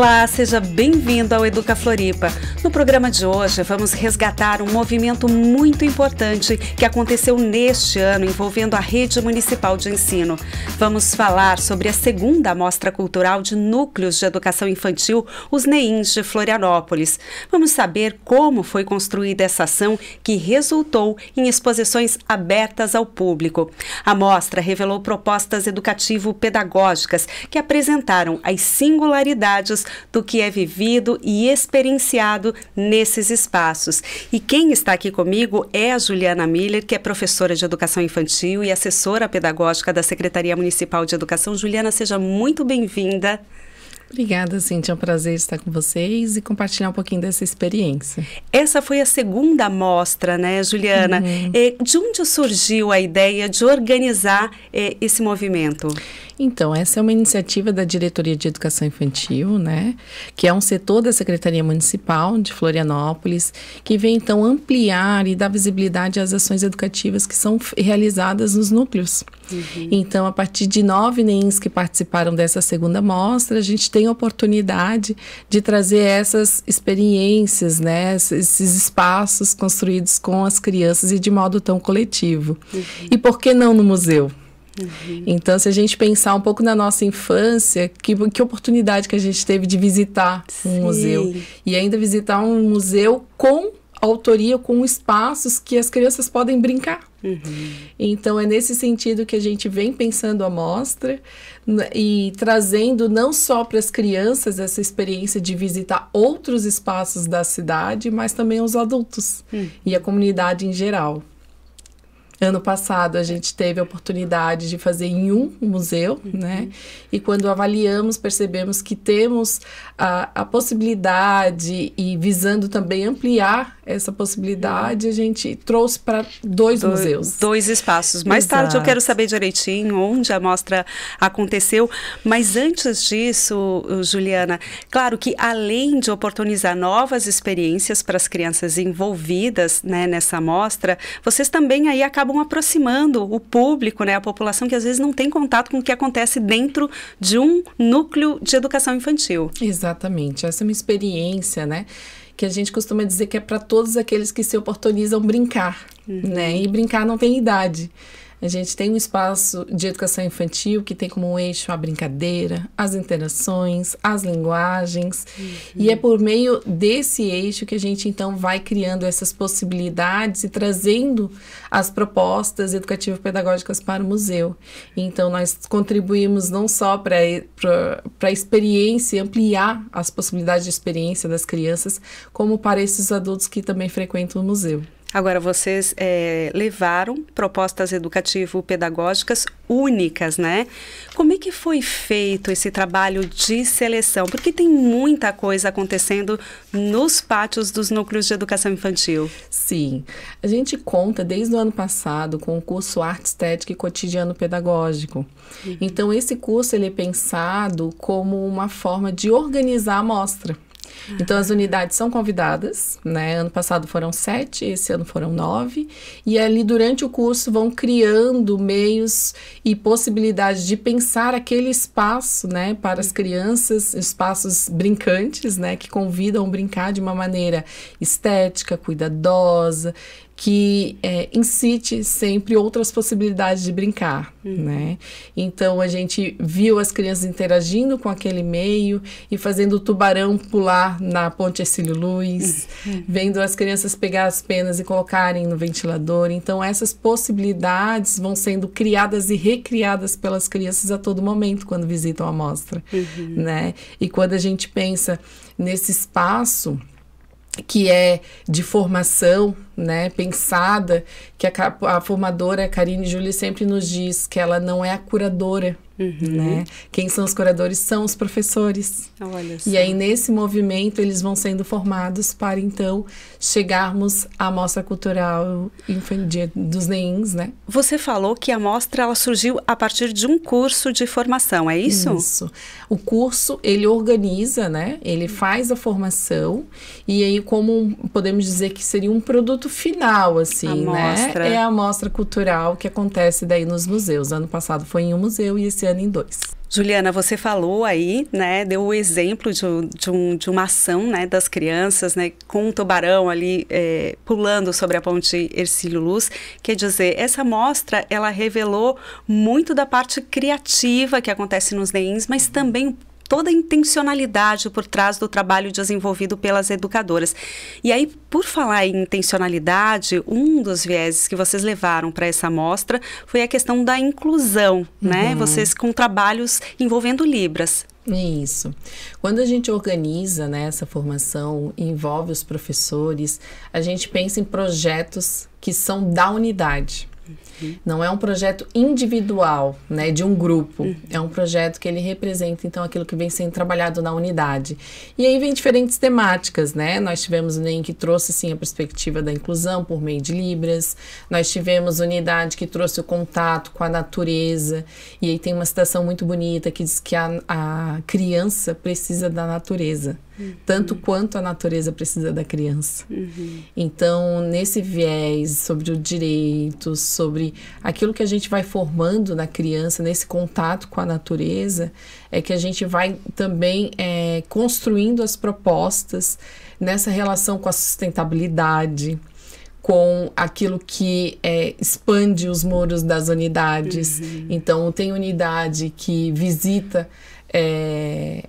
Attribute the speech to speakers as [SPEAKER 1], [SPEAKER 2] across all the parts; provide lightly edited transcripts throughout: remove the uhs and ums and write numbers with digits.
[SPEAKER 1] Olá, seja bem-vindo ao Educa Floripa. No programa de hoje, vamos resgatar um movimento muito importante que aconteceu neste ano envolvendo a Rede Municipal de Ensino. Vamos falar sobre a segunda Mostra Cultural de Núcleos de Educação Infantil, os NEINs de Florianópolis. Vamos saber como foi construída essa ação que resultou em exposições abertas ao público. A mostra revelou propostas educativo-pedagógicas que apresentaram as singularidades do que é vivido e experienciado nesses espaços. E quem está aqui comigo é a Juliana Miller, que é professora de Educação Infantil e assessora pedagógica da Secretaria Municipal de Educação. Juliana, seja muito bem-vinda.
[SPEAKER 2] Obrigada, Cíntia. É um prazer estar com vocês e compartilhar um pouquinho dessa experiência.
[SPEAKER 1] Essa foi a segunda mostra, né, Juliana? De onde surgiu a ideia de organizar esse movimento?
[SPEAKER 2] Então, essa é uma iniciativa da Diretoria de Educação Infantil, né, que é um setor da Secretaria Municipal de Florianópolis, que vem, então, ampliar e dar visibilidade às ações educativas que são realizadas nos núcleos. Então, a partir de 9 NEINs que participaram dessa segunda mostra, a gente tem a oportunidade de trazer essas experiências, né, esses espaços construídos com as crianças e de modo tão coletivo. E por que não no museu? Então, se a gente pensar um pouco na nossa infância, que oportunidade que a gente teve de visitar um museu. E ainda visitar um museu com autoria, com espaços que as crianças podem brincar. Então, é nesse sentido que a gente vem pensando a mostra e trazendo não só para as crianças essa experiência de visitar outros espaços da cidade, mas também os adultos e a comunidade em geral. Ano passado, a gente teve a oportunidade de fazer em um museu, né? E quando avaliamos, percebemos que temos a possibilidade e visando também ampliar essa possibilidade, a gente trouxe para dois museus.
[SPEAKER 1] Dois espaços. Mais tarde eu quero saber direitinho onde a mostra aconteceu, mas antes disso, Juliana, claro que além de oportunizar novas experiências para as crianças envolvidas, né, nessa mostra, vocês também aí acabam aproximando o público, né, a população que às vezes não tem contato com o que acontece dentro de um núcleo de educação infantil.
[SPEAKER 2] Exatamente, essa é uma experiência, né, que a gente costuma dizer que é para todos aqueles que se oportunizam brincar, né, e brincar não tem idade. A gente tem um espaço de educação infantil que tem como eixo a brincadeira, as interações, as linguagens. E é por meio desse eixo que a gente, então, vai criando essas possibilidades e trazendo as propostas educativo-pedagógicas para o museu. Então, nós contribuímos não só para a experiência, ampliar as possibilidades de experiência das crianças, como para esses adultos que também frequentam o museu.
[SPEAKER 1] Agora, vocês levaram propostas educativo-pedagógicas únicas, né? Como é que foi feito esse trabalho de seleção? Porque tem muita coisa acontecendo nos pátios dos núcleos de educação infantil.
[SPEAKER 2] Sim, a gente conta desde o ano passado com o curso Arte Estética e Cotidiano Pedagógico. Então, esse curso ele é pensado como uma forma de organizar a mostra. Então, as unidades são convidadas, né? Ano passado foram 7, esse ano foram 9. E ali, durante o curso, vão criando meios e possibilidades de pensar aquele espaço, né? Para as crianças, espaços brincantes, né? Que convidam a brincar de uma maneira estética, cuidadosa, que incite sempre outras possibilidades de brincar, né? Então, a gente viu as crianças interagindo com aquele meio e fazendo o tubarão pular na ponte Hercílio Luz, vendo as crianças pegar as penas e colocarem no ventilador. Então, essas possibilidades vão sendo criadas e recriadas pelas crianças a todo momento quando visitam a mostra, né? E quando a gente pensa nesse espaço que é de formação, né, pensada, que a formadora Karine Júlia sempre nos diz que ela não é a curadora, né? Quem são os curadores são os professores.
[SPEAKER 1] Olha só.
[SPEAKER 2] E aí, nesse movimento, eles vão sendo formados para, então, chegarmos à Mostra Cultural dos NEINs, né?
[SPEAKER 1] Você falou que a mostra ela surgiu a partir de um curso de formação, é isso?
[SPEAKER 2] Isso. O curso, ele organiza, né? Ele faz a formação e aí, como podemos dizer que seria um produtor produto final, assim, né? É a mostra cultural que acontece daí nos museus. Ano passado foi em um museu e esse ano em 2.
[SPEAKER 1] Juliana, você falou aí, né, deu o exemplo de uma ação, né, das crianças, né, com um tubarão ali pulando sobre a ponte Hercílio Luz. Quer dizer, essa mostra, ela revelou muito da parte criativa que acontece nos NEINs, mas também toda a intencionalidade por trás do trabalho desenvolvido pelas educadoras. E aí, por falar em intencionalidade, um dos vieses que vocês levaram para essa mostra foi a questão da inclusão, né? Vocês com trabalhos envolvendo Libras.
[SPEAKER 2] Isso. Quando a gente organiza, né, essa formação, envolve os professores, a gente pensa em projetos que são da unidade. Não é um projeto individual, né, de um grupo. É um projeto que ele representa, então, aquilo que vem sendo trabalhado na unidade. E aí vem diferentes temáticas, né? Nós tivemos o NEM que trouxe, sim, a perspectiva da inclusão por meio de Libras. Nós tivemos unidade que trouxe o contato com a natureza. E aí tem uma citação muito bonita que diz que a criança precisa da natureza. Tanto quanto a natureza precisa da criança. Então, nesse viés sobre o direito, sobre aquilo que a gente vai formando na criança, nesse contato com a natureza, é que a gente vai também construindo as propostas nessa relação com a sustentabilidade, com aquilo que expande os muros das unidades. Então, tem unidade que visita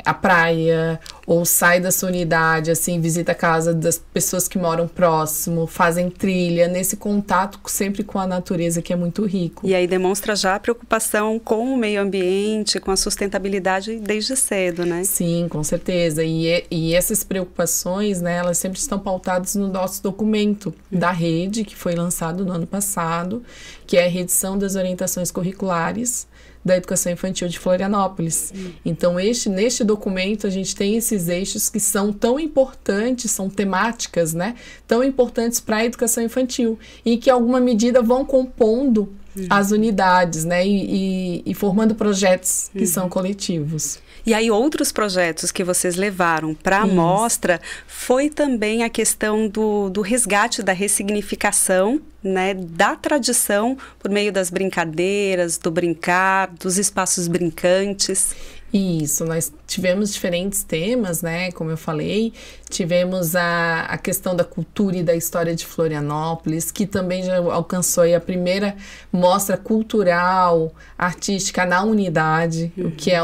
[SPEAKER 2] a praia, ou sai da sua unidade, assim, visita a casa das pessoas que moram próximo, fazem trilha, nesse contato sempre com a natureza, que é muito rico.
[SPEAKER 1] E aí demonstra já a preocupação com o meio ambiente, com a sustentabilidade desde cedo, né?
[SPEAKER 2] Sim, com certeza. E essas preocupações, né, elas sempre estão pautadas no nosso documento da rede, que foi lançado no ano passado, que é a reedição das orientações curriculares da educação infantil de Florianópolis. Então, neste documento, a gente tem esses eixos que são tão importantes, são temáticas, né, tão importantes para a educação infantil, e que, em alguma medida, vão compondo as unidades, né, e formando projetos que são coletivos.
[SPEAKER 1] E aí, outros projetos que vocês levaram para a mostra foi também a questão do resgate, da ressignificação, né, da tradição por meio das brincadeiras, do brincar, dos espaços brincantes.
[SPEAKER 2] Isso, nós tivemos diferentes temas, né, como eu falei, tivemos a questão da cultura e da história de Florianópolis, que também já alcançou aí a primeira mostra cultural, artística na unidade, o que é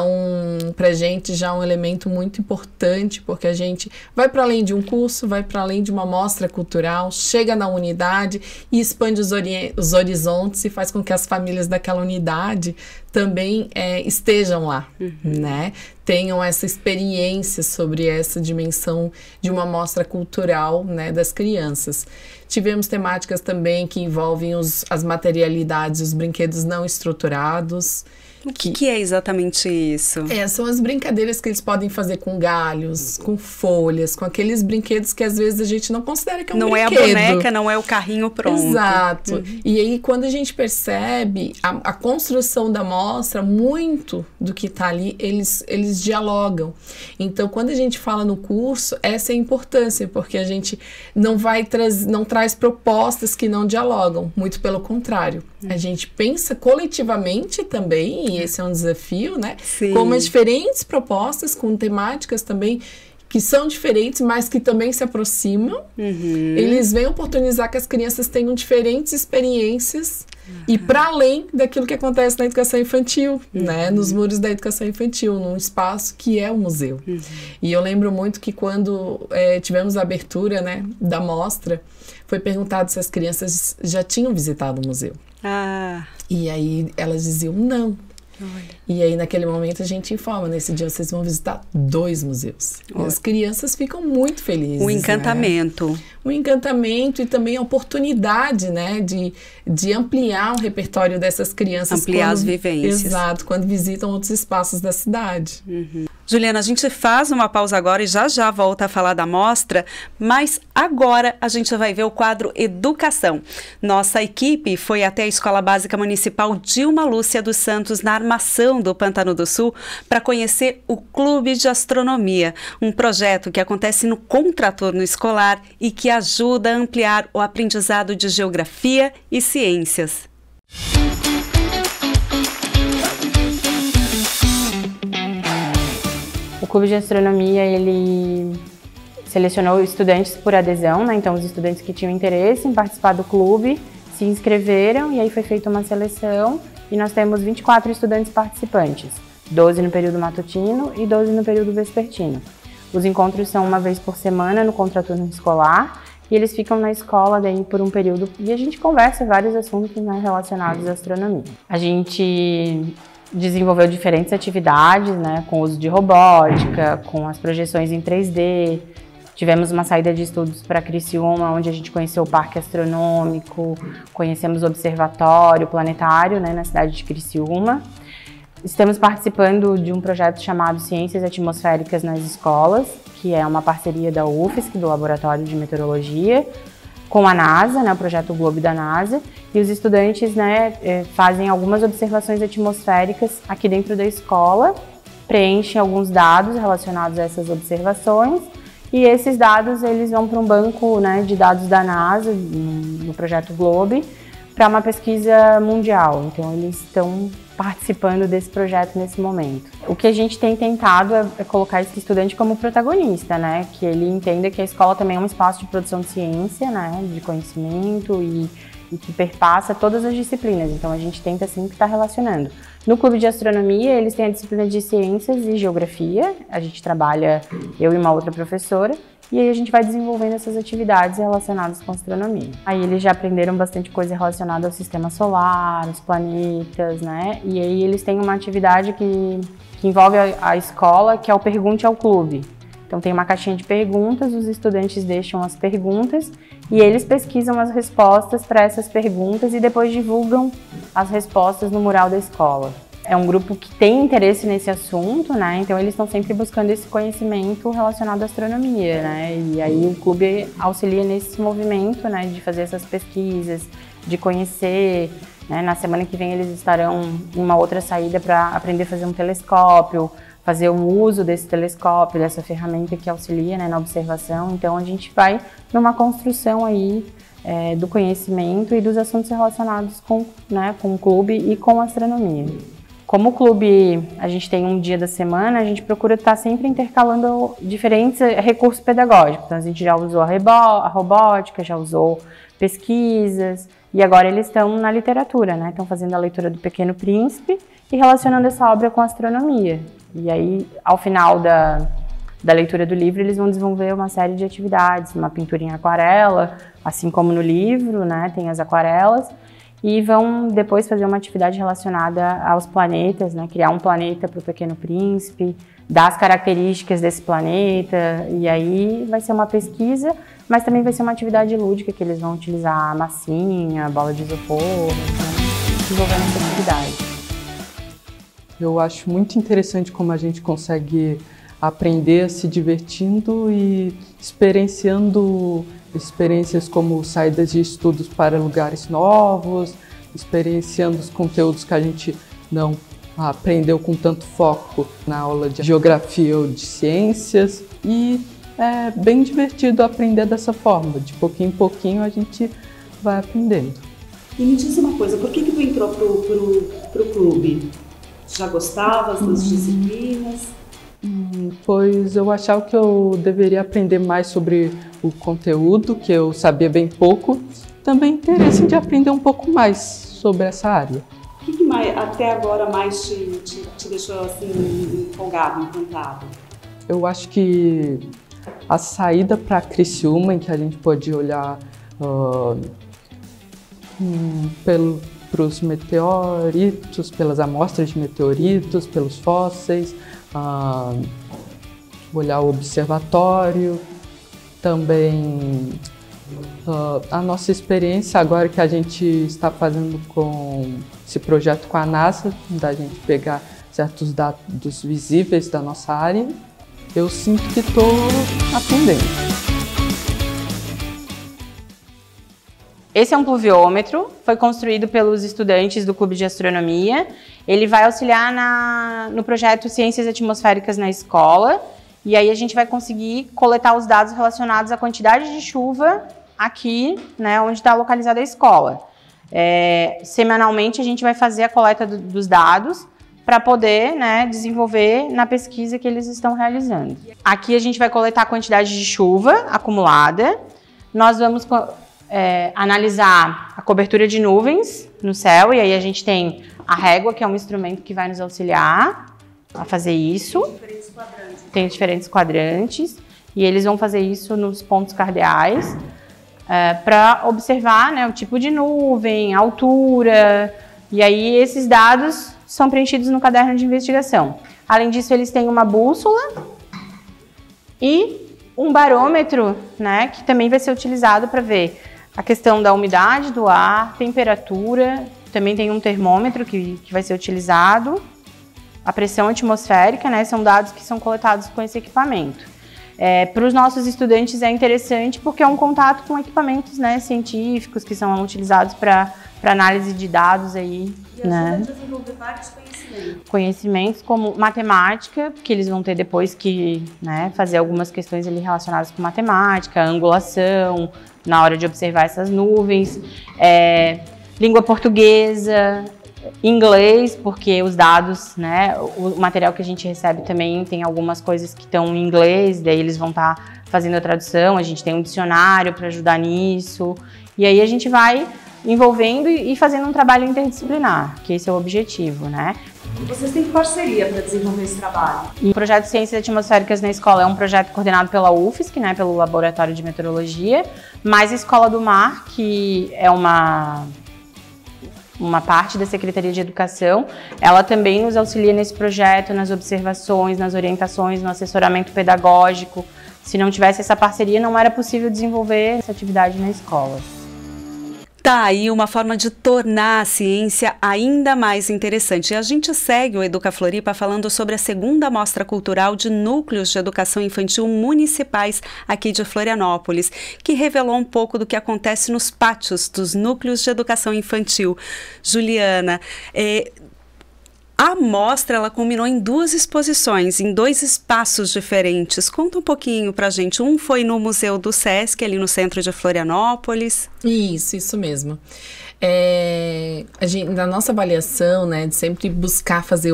[SPEAKER 2] pra gente já um elemento muito importante, porque a gente vai para além de um curso, vai para além de uma mostra cultural, chega na unidade e expande os horizontes e faz com que as famílias daquela unidade também estejam lá, né? Tenham essa experiência sobre essa dimensão de uma mostra cultural, né, das crianças. Tivemos temáticas também que envolvem as materialidades, os brinquedos não estruturados.
[SPEAKER 1] O que é exatamente isso?
[SPEAKER 2] São as brincadeiras que eles podem fazer com galhos, com folhas, com aqueles brinquedos que às vezes a gente não considera que é um brinquedo.
[SPEAKER 1] Não é a boneca, não é o carrinho pronto.
[SPEAKER 2] Exato. E aí, quando a gente percebe a construção da mostra, muito do que está ali, eles dialogam. Então, quando a gente fala no curso, essa é a importância, porque a gente não traz propostas que não dialogam, muito pelo contrário. A gente pensa coletivamente também, e esse é um desafio, né?
[SPEAKER 1] Sim.
[SPEAKER 2] Com as diferentes propostas, com temáticas também que são diferentes, mas que também se aproximam. Eles vêm oportunizar que as crianças tenham diferentes experiências e para além daquilo que acontece na educação infantil, né? Nos muros da educação infantil, num espaço que é o museu. E eu lembro muito que quando tivemos a abertura, né, da mostra, foi perguntado se as crianças já tinham visitado o museu. E aí elas diziam não. Olha. E aí naquele momento a gente informa, nesse dia vocês vão visitar 2 museus. E as crianças ficam muito felizes.
[SPEAKER 1] Um encantamento.
[SPEAKER 2] Né? Um encantamento e também a oportunidade, né, de ampliar o repertório dessas crianças.
[SPEAKER 1] Ampliar as vivências.
[SPEAKER 2] Exato, quando visitam outros espaços da cidade.
[SPEAKER 1] Juliana, a gente faz uma pausa agora e já volta a falar da mostra, mas agora a gente vai ver o quadro Educação. Nossa equipe foi até a Escola Básica Municipal Dilma Lúcia dos Santos, na Armação do Pantano do Sul, para conhecer o Clube de Astronomia, um projeto que acontece no contraturno escolar e que que ajuda a ampliar o aprendizado de geografia e ciências.
[SPEAKER 3] O Clube de Astronomia, ele selecionou estudantes por adesão, né? Então os estudantes que tinham interesse em participar do clube se inscreveram e aí foi feita uma seleção e nós temos 24 estudantes participantes, 12 no período matutino e 12 no período vespertino. Os encontros são uma vez por semana no contraturno escolar e eles ficam na escola daí por um período e a gente conversa vários assuntos, né, relacionados à astronomia. A gente desenvolveu diferentes atividades, né, com o uso de robótica, com as projeções em 3D. Tivemos uma saída de estudos para Criciúma, onde a gente conheceu o Parque Astronômico, conhecemos o Observatório Planetário, né, na cidade de Criciúma. Estamos participando de um projeto chamado Ciências Atmosféricas nas Escolas, que é uma parceria da UFSC, do Laboratório de Meteorologia, com a NASA, né, o projeto Globe da NASA, e os estudantes, né, fazem algumas observações atmosféricas aqui dentro da escola, preenchem alguns dados relacionados a essas observações, e esses dados eles vão para um banco, né, de dados da NASA, no projeto Globe, para uma pesquisa mundial. Então eles estão participando desse projeto nesse momento. O que a gente tem tentado é colocar esse estudante como protagonista, né? Que ele entenda que a escola também é um espaço de produção de ciência, né? De conhecimento e que perpassa todas as disciplinas. Então a gente tenta sempre estar relacionando. No Clube de Astronomia, eles têm a disciplina de Ciências e Geografia. A gente trabalha, eu e uma outra professora, e aí a gente vai desenvolvendo essas atividades relacionadas com astronomia. Aí eles já aprenderam bastante coisa relacionada ao sistema solar, os planetas, né? E aí eles têm uma atividade que envolve a escola, que é o Pergunte ao Clube. Então tem uma caixinha de perguntas, os estudantes deixam as perguntas e eles pesquisam as respostas para essas perguntas e depois divulgam as respostas no mural da escola. É um grupo que tem interesse nesse assunto, né? Então eles estão sempre buscando esse conhecimento relacionado à astronomia, né? E aí o clube auxilia nesse movimento, né? De fazer essas pesquisas, de conhecer, né? Na semana que vem eles estarão em uma outra saída para aprender a fazer um telescópio, fazer o uso desse telescópio, dessa ferramenta que auxilia, né, na observação. Então a gente vai numa construção aí do conhecimento e dos assuntos relacionados com, né, com o clube e com a astronomia. Como o clube, a gente tem um dia da semana, a gente procura estar sempre intercalando diferentes recursos pedagógicos. Então, a gente já usou a robótica, já usou pesquisas, e agora eles estão na literatura, né? Estão fazendo a leitura do Pequeno Príncipe e relacionando essa obra com a astronomia. E aí, ao final da leitura do livro, eles vão desenvolver uma série de atividades, uma pintura em aquarela, assim como no livro, né? Tem as aquarelas. E vão depois fazer uma atividade relacionada aos planetas, né? Criar um planeta para o Pequeno Príncipe, dar as características desse planeta, e aí vai ser uma pesquisa, mas também vai ser uma atividade lúdica que eles vão utilizar massinha, bola de isopor, desenvolvendo essa atividade.
[SPEAKER 4] Eu acho muito interessante como a gente consegue aprender se divertindo e experienciando experiências como saídas de estudos para lugares novos, experienciando os conteúdos que a gente não aprendeu com tanto foco na aula de geografia ou de ciências. E é bem divertido aprender dessa forma, de pouquinho em pouquinho a gente vai aprendendo.
[SPEAKER 5] E me diz uma coisa, por que tu entrou pro clube? Já gostava das disciplinas?
[SPEAKER 4] Pois eu achava que eu deveria aprender mais sobre o conteúdo, que eu sabia bem pouco. Também interesse de aprender um pouco mais sobre essa área.
[SPEAKER 5] O que mais, até agora mais te deixou assim empolgado, encantado?
[SPEAKER 4] Eu acho que a saída para Criciúma, em que a gente pode olhar pelos meteoritos, pelas amostras de meteoritos, pelos fósseis, olhar o observatório, também a nossa experiência agora que a gente está fazendo com esse projeto com a NASA, da gente pegar certos dados visíveis da nossa área, eu sinto que estou aprendendo.
[SPEAKER 3] Esse é um pluviômetro, foi construído pelos estudantes do Clube de Astronomia. Ele vai auxiliar no projeto Ciências Atmosféricas na Escola E aí a gente vai conseguir coletar os dados relacionados à quantidade de chuva aqui, né, onde está localizada a escola. Semanalmente a gente vai fazer a coleta dos dados para poder, né, desenvolver na pesquisa que eles estão realizando. Aqui a gente vai coletar a quantidade de chuva acumulada. Nós vamos analisar a cobertura de nuvens no céu, e aí a gente tem a régua, que é um instrumento que vai nos auxiliar a fazer isso. Tem diferentes quadrantes, e eles vão fazer isso nos pontos cardeais para observar, né, o tipo de nuvem, a altura, e aí esses dados são preenchidos no caderno de investigação. Além disso, eles têm uma bússola e um barômetro, né, que também vai ser utilizado para ver a questão da umidade do ar, temperatura, também tem um termômetro que vai ser utilizado, a pressão atmosférica, né, são dados que são coletados com esse equipamento. Para os nossos estudantes é interessante porque é um contato com equipamentos, né, científicos que são utilizados para análise de dados aí, né? A desenvolver vários conhecimentos como matemática, que eles vão ter depois que, né, fazer algumas questões ali relacionadas com matemática, angulação, na hora de observar essas nuvens, língua portuguesa, inglês, porque os dados, né, o material que a gente recebe também tem algumas coisas que estão em inglês, daí eles vão estar fazendo a tradução, a gente tem um dicionário para ajudar nisso, e aí a gente vai envolvendo e fazendo um trabalho interdisciplinar, que esse é o objetivo, né?
[SPEAKER 5] E vocês têm parceria para desenvolver esse trabalho?
[SPEAKER 3] O projeto Ciências Atmosféricas na Escola é um projeto coordenado pela UFSC, né, pelo Laboratório de Meteorologia, mas a Escola do Mar, que é uma parte da Secretaria de Educação, ela também nos auxilia nesse projeto, nas observações, nas orientações, no assessoramento pedagógico. Se não tivesse essa parceria, não era possível desenvolver essa atividade na escola.
[SPEAKER 1] Tá aí uma forma de tornar a ciência ainda mais interessante. E a gente segue o Educa Floripa falando sobre a segunda mostra cultural de núcleos de educação infantil municipais aqui de Florianópolis, que revelou um pouco do que acontece nos pátios dos núcleos de educação infantil. Juliana, a mostra ela culminou em 2 exposições, em 2 espaços diferentes. Conta um pouquinho pra gente. Um foi no Museu do Sesc, ali no centro de Florianópolis.
[SPEAKER 2] Isso mesmo. Na nossa avaliação, né, de sempre buscar fazer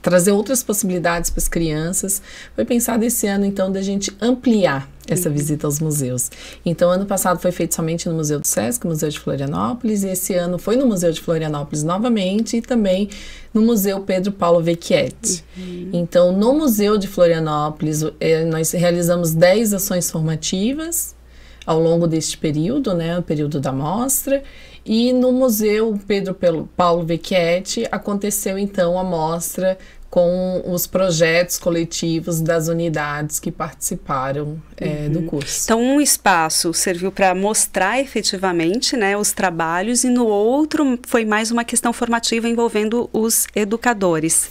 [SPEAKER 2] trazer outras possibilidades para as crianças, foi pensado esse ano, então, da gente ampliar essa visita aos museus. Então, ano passado foi feito somente no Museu do Sesc, Museu de Florianópolis, e esse ano foi no Museu de Florianópolis novamente e também no Museu Pedro Paulo Vecchietti. Então, no Museu de Florianópolis, nós realizamos 10 ações formativas ao longo deste período, né, o período da mostra, e no Museu Pedro Paulo Vecchietti aconteceu então a mostra com os projetos coletivos das unidades que participaram do curso.
[SPEAKER 1] Então, um espaço serviu para mostrar efetivamente, né, os trabalhos, e no outro foi mais uma questão formativa envolvendo os educadores.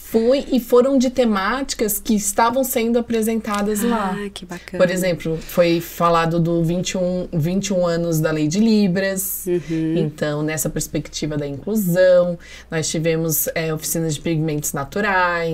[SPEAKER 2] E foram de temáticas que estavam sendo apresentadas lá.
[SPEAKER 1] Ah, que bacana.
[SPEAKER 2] Por exemplo, foi falado do 21 anos da Lei de Libras, então, nessa perspectiva da inclusão, nós tivemos oficinas de pigmentos naturais,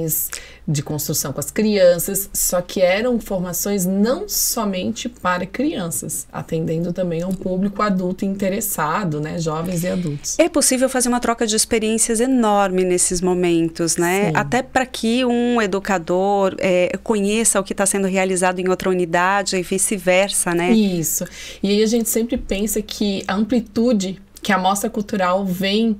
[SPEAKER 2] de construção com as crianças, só que eram formações não somente para crianças, atendendo também a um público adulto interessado, né, jovens e adultos.
[SPEAKER 1] É possível fazer uma troca de experiências enorme nesses momentos, né? Sim. Até para que um educador conheça o que está sendo realizado em outra unidade e vice-versa, né?
[SPEAKER 2] Isso. E aí a gente sempre pensa que a amplitude que a mostra cultural vem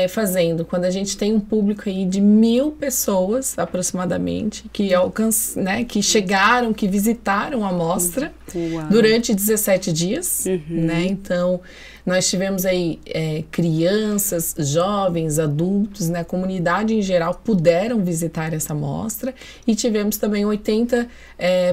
[SPEAKER 2] fazendo, quando a gente tem um público aí de 1.000 pessoas aproximadamente, que chegaram, que visitaram a mostra durante 17 dias, né? Então, nós tivemos aí crianças, jovens, adultos, né? A comunidade em geral puderam visitar essa mostra, e tivemos também 80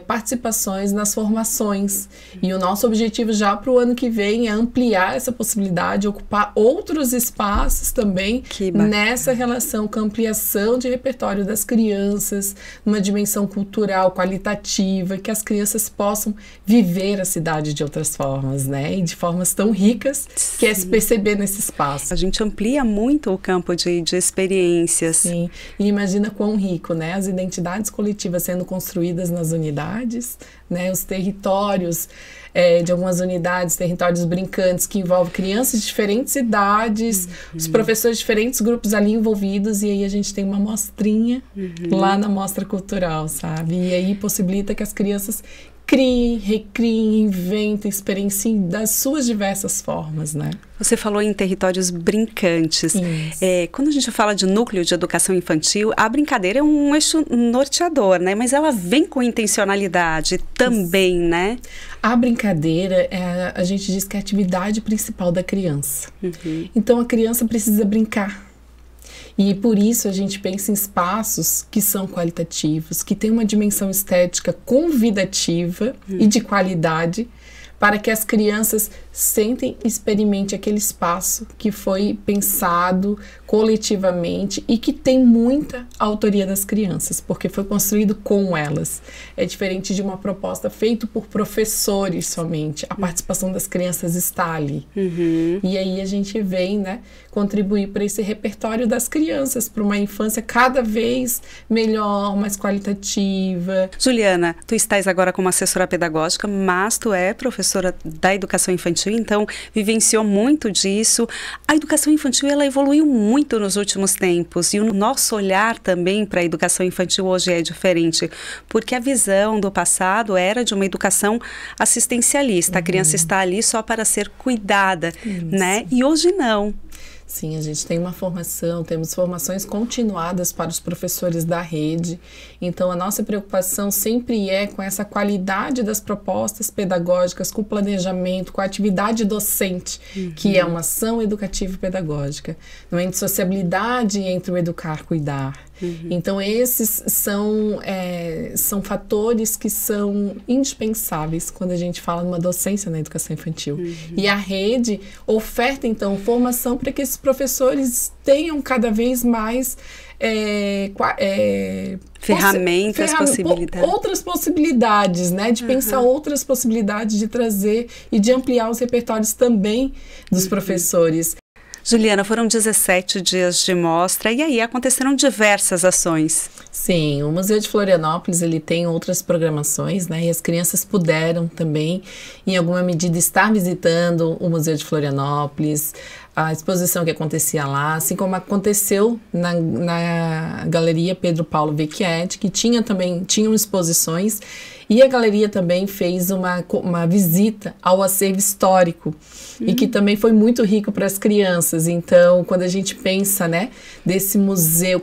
[SPEAKER 2] participações nas formações. E o nosso objetivo já para o ano que vem é ampliar essa possibilidade, ocupar outros espaços juntos também nessa relação com a ampliação de repertório das crianças, numa dimensão cultural, qualitativa, que as crianças possam viver a cidade de outras formas, né? E de formas tão ricas, que é se perceber nesse espaço.
[SPEAKER 1] A gente amplia muito o campo de experiências.
[SPEAKER 2] Sim, e imagina quão rico, né? As identidades coletivas sendo construídas nas unidades, né? Os territórios de algumas unidades, territórios brincantes, que envolvem crianças de diferentes idades, os professores de diferentes grupos ali envolvidos, e aí a gente tem uma mostrinha lá na mostra cultural, sabe? E aí possibilita que as crianças criem, recriem, inventem, experienciem das suas diversas formas, né?
[SPEAKER 1] Você falou em territórios brincantes. Quando a gente fala de núcleo de educação infantil, a brincadeira é um eixo norteador, né? Mas ela vem com intencionalidade também, né?
[SPEAKER 2] A brincadeira, a gente diz que é a atividade principal da criança. Então, a criança precisa brincar. E por isso a gente pensa em espaços que são qualitativos, que têm uma dimensão estética convidativa e de qualidade, para que as crianças sentem e experimentem aquele espaço que foi pensado coletivamente e que tem muita autoria das crianças, porque foi construído com elas. É diferente de uma proposta feita por professores somente. A participação das crianças está ali. E aí a gente vem, né, contribuir para esse repertório das crianças, para uma infância cada vez melhor, mais qualitativa.
[SPEAKER 1] Juliana, tu estás agora como assessora pedagógica, mas tu é professora da educação infantil, então vivenciou muito disso. A educação infantil, ela evoluiu muito nos últimos tempos, e o nosso olhar também para a educação infantil hoje é diferente, porque a visão do passado era de uma educação assistencialista. A criança está ali só para ser cuidada, né? E hoje não.
[SPEAKER 2] Sim, a gente tem uma formação, temos formações continuadas para os professores da rede, então a nossa preocupação sempre é com essa qualidade das propostas pedagógicas, com o planejamento, com a atividade docente, que é uma ação educativa e pedagógica, uma indissociabilidade entre o educar e cuidar. Então esses são fatores que são indispensáveis quando a gente fala numa docência na educação infantil. E a rede oferta então formação para que esses professores tenham cada vez mais
[SPEAKER 1] ferramentas, possibilidades.
[SPEAKER 2] Outras possibilidades, né? De pensar outras possibilidades, de trazer e de ampliar os repertórios também dos professores.
[SPEAKER 1] Juliana, foram 17 dias de mostra e aí aconteceram diversas ações.
[SPEAKER 2] Sim, o Museu de Florianópolis, ele tem outras programações, né? E as crianças puderam também, em alguma medida, estar visitando o Museu de Florianópolis, a exposição que acontecia lá, assim como aconteceu na Galeria Pedro Paulo Vecchietti, que tinham exposições, e a galeria também fez uma visita ao acervo histórico, e que também foi muito rico para as crianças. Então, quando a gente pensa, né, desse museu,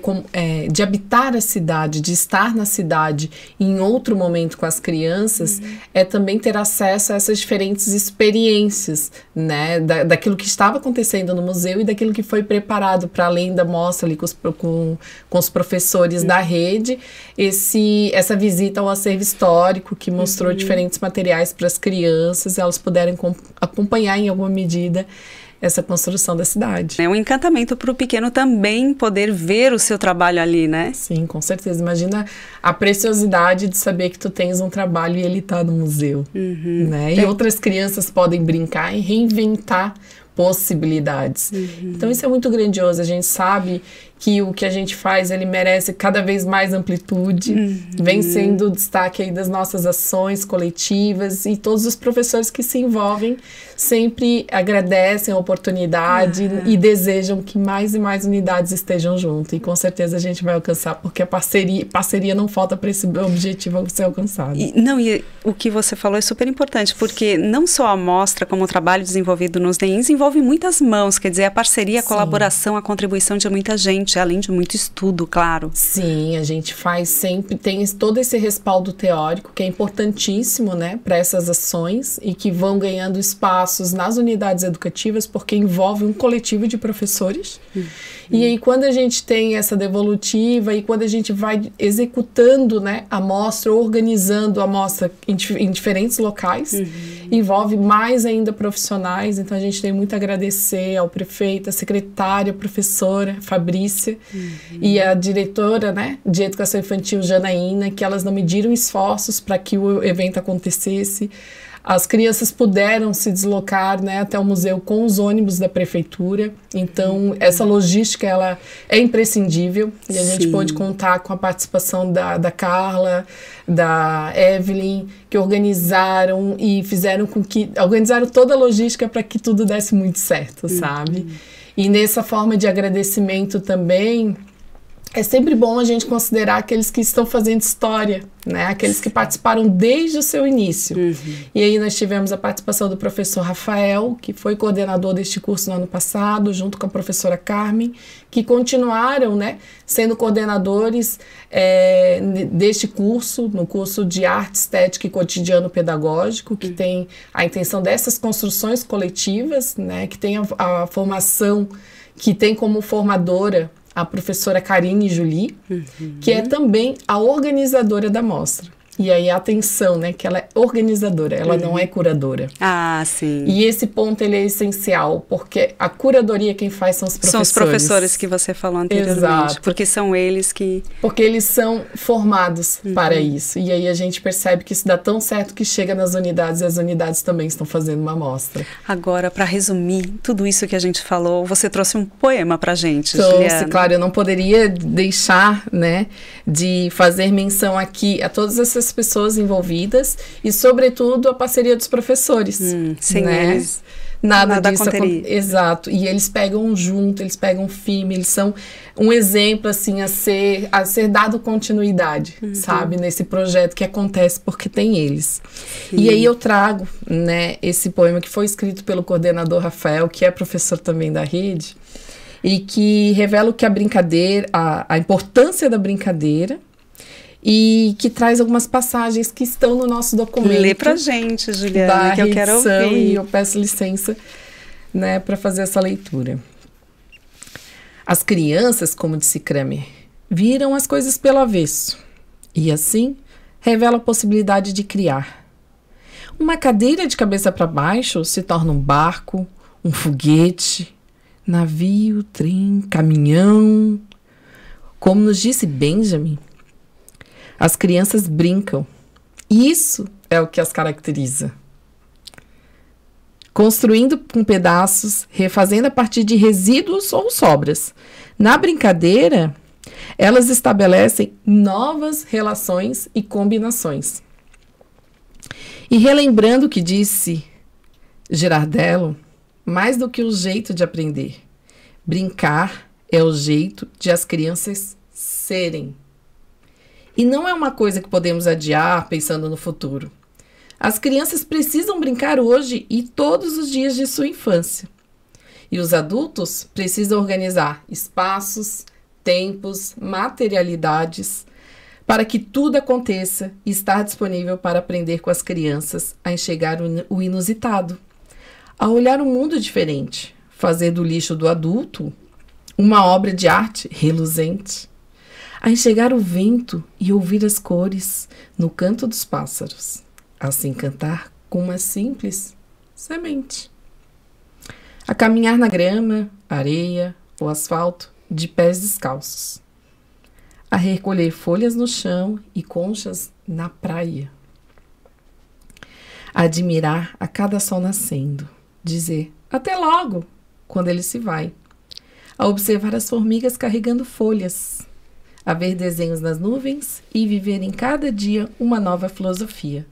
[SPEAKER 2] de habitar a cidade, de estar na cidade em outro momento com as crianças, é também ter acesso a essas diferentes experiências, né, daquilo que estava acontecendo no museu e daquilo que foi preparado para além da mostra ali com os professores da rede, essa visita ao acervo histórico que mostrou diferentes materiais para as crianças, elas puderem acompanhar em alguma medida essa construção da cidade.
[SPEAKER 1] É um encantamento para o pequeno também poder ver o seu trabalho ali, né?
[SPEAKER 2] Sim, com certeza. Imagina a preciosidade de saber que tu tens um trabalho e ele está no museu, né? E outras crianças podem brincar e reinventar possibilidades. Então isso é muito grandioso. A gente sabe que o que a gente faz, ele merece cada vez mais amplitude, vem sendo o destaque aí das nossas ações coletivas, e todos os professores que se envolvem sempre agradecem a oportunidade e desejam que mais e mais unidades estejam junto, e com certeza a gente vai alcançar, porque a parceria não falta para esse objetivo ser alcançado.
[SPEAKER 1] E o que você falou é super importante, porque não só a mostra, como o trabalho desenvolvido nos DEINs, envolve muitas mãos, quer dizer, a parceria, a colaboração, a contribuição de muita gente. importante, além de muito estudo, claro.
[SPEAKER 2] Sim, a gente faz sempre, tem todo esse respaldo teórico que é importantíssimo, né, para essas ações e que vão ganhando espaços nas unidades educativas porque envolve um coletivo de professores. E aí quando a gente tem essa devolutiva e quando a gente vai executando, né, a mostra, organizando a mostra em diferentes locais, envolve mais ainda profissionais, então a gente tem muito a agradecer ao prefeito, a secretária, a professora Fabrícia e a diretora, né, de Educação Infantil, Janaína, que elas não mediram esforços para que o evento acontecesse. As crianças puderam se deslocar, né, até o museu com os ônibus da prefeitura. Então, essa logística ela é imprescindível. E a gente pôde contar com a participação da Carla, da Evelyn, que organizaram e fizeram com que... Organizaram toda a logística para que tudo desse muito certo, sabe? E nessa forma de agradecimento também... É sempre bom a gente considerar aqueles que estão fazendo história, né? Aqueles que participaram desde o seu início. E aí nós tivemos a participação do professor Rafael, que foi coordenador deste curso no ano passado, junto com a professora Carmen, que continuaram, né, sendo coordenadores deste curso, no curso de Arte, Estética e Cotidiano Pedagógico, que tem a intenção dessas construções coletivas, né? Que tem a formação, que tem como formadora a professora Karine Julie, que é também a organizadora da mostra. E aí, atenção, né, que ela é organizadora, ela não é curadora.
[SPEAKER 1] Ah, sim.
[SPEAKER 2] E esse ponto, ele é essencial, porque a curadoria quem faz são os professores.
[SPEAKER 1] São os professores que você falou anteriormente.
[SPEAKER 2] Exato.
[SPEAKER 1] Porque são eles que...
[SPEAKER 2] Porque eles são formados para isso. E aí a gente percebe que isso dá tão certo que chega nas unidades, e as unidades também estão fazendo uma amostra.
[SPEAKER 1] Agora, para resumir tudo isso que a gente falou, você trouxe um poema para a gente,
[SPEAKER 2] Trouxe,
[SPEAKER 1] Juliana.
[SPEAKER 2] claro, eu não poderia deixar, né, de fazer menção aqui a todas essas pessoas envolvidas e, sobretudo, a parceria dos professores.
[SPEAKER 1] Sem
[SPEAKER 2] né?
[SPEAKER 1] eles,
[SPEAKER 2] nada disso
[SPEAKER 1] aconteceria.
[SPEAKER 2] Exato. E eles pegam junto, eles pegam firme, eles são um exemplo, assim, a ser dado continuidade, sabe? Nesse projeto que acontece porque tem eles.
[SPEAKER 1] Sim.
[SPEAKER 2] E aí eu trago, né, esse poema que foi escrito pelo coordenador Rafael, que é professor também da rede, e que revela o que a brincadeira, a importância da brincadeira, e que traz algumas passagens que estão no nosso documento.
[SPEAKER 1] Lê pra gente, Juliana, que eu quero ouvir.
[SPEAKER 2] E eu peço licença, né, para fazer essa leitura. As crianças, como disse Kramer, viram as coisas pelo avesso e, assim, revela a possibilidade de criar. Uma cadeira de cabeça para baixo se torna um barco, um foguete, navio, trem, caminhão. Como nos disse Benjamin, as crianças brincam. Isso é o que as caracteriza. Construindo com pedaços, refazendo a partir de resíduos ou sobras. Na brincadeira, elas estabelecem novas relações e combinações. E relembrando o que disse Girardello, mais do que o jeito de aprender, brincar é o jeito de as crianças serem. E não é uma coisa que podemos adiar pensando no futuro. As crianças precisam brincar hoje e todos os dias de sua infância. E os adultos precisam organizar espaços, tempos, materialidades, para que tudo aconteça e estar disponível para aprender com as crianças a enxergar o inusitado, a olhar um mundo diferente, fazer do lixo do adulto uma obra de arte reluzente, a enxergar o vento e ouvir as cores no canto dos pássaros, assim cantar com uma simples semente, a caminhar na grama, areia ou asfalto de pés descalços, a recolher folhas no chão e conchas na praia, a admirar a cada sol nascendo, dizer até logo quando ele se vai, a observar as formigas carregando folhas, a ver desenhos nas nuvens e viver em cada dia uma nova filosofia,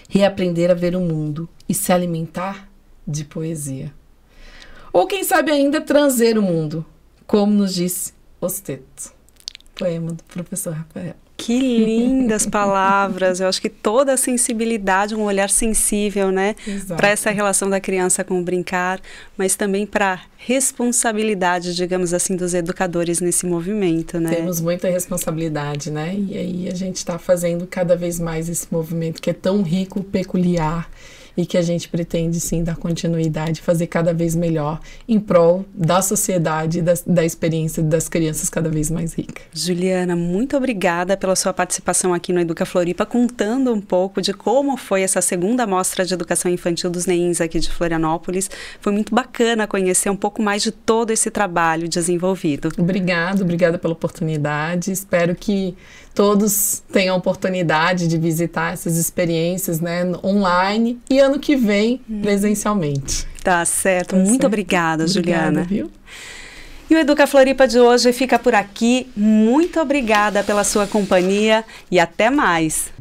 [SPEAKER 2] reaprender a ver o mundo e se alimentar de poesia. Ou quem sabe ainda transer o mundo, como nos disse Osteto. Poema do professor Rafael.
[SPEAKER 1] Que lindas palavras! Eu acho que toda a sensibilidade, um olhar sensível, né? Para essa relação da criança com o brincar, mas também para responsabilidade, digamos assim, dos educadores nesse movimento, né?
[SPEAKER 2] Temos muita responsabilidade, né? E aí a gente está fazendo cada vez mais esse movimento que é tão rico, peculiar, e que a gente pretende, sim, dar continuidade, fazer cada vez melhor em prol da sociedade, da experiência das crianças cada vez mais rica.
[SPEAKER 1] Juliana, muito obrigada pela sua participação aqui no Educa Floripa, contando um pouco de como foi essa segunda mostra de educação infantil dos NEINs aqui de Florianópolis. Foi muito bacana conhecer um pouco mais de todo esse trabalho desenvolvido.
[SPEAKER 2] Obrigada pela oportunidade. Espero que todos tenham a oportunidade de visitar essas experiências, né, online, e ano que vem presencialmente.
[SPEAKER 1] Tá certo. Muito obrigada, Juliana.
[SPEAKER 2] Viu?
[SPEAKER 1] E o Educa Floripa de hoje fica por aqui. Muito obrigada pela sua companhia e até mais.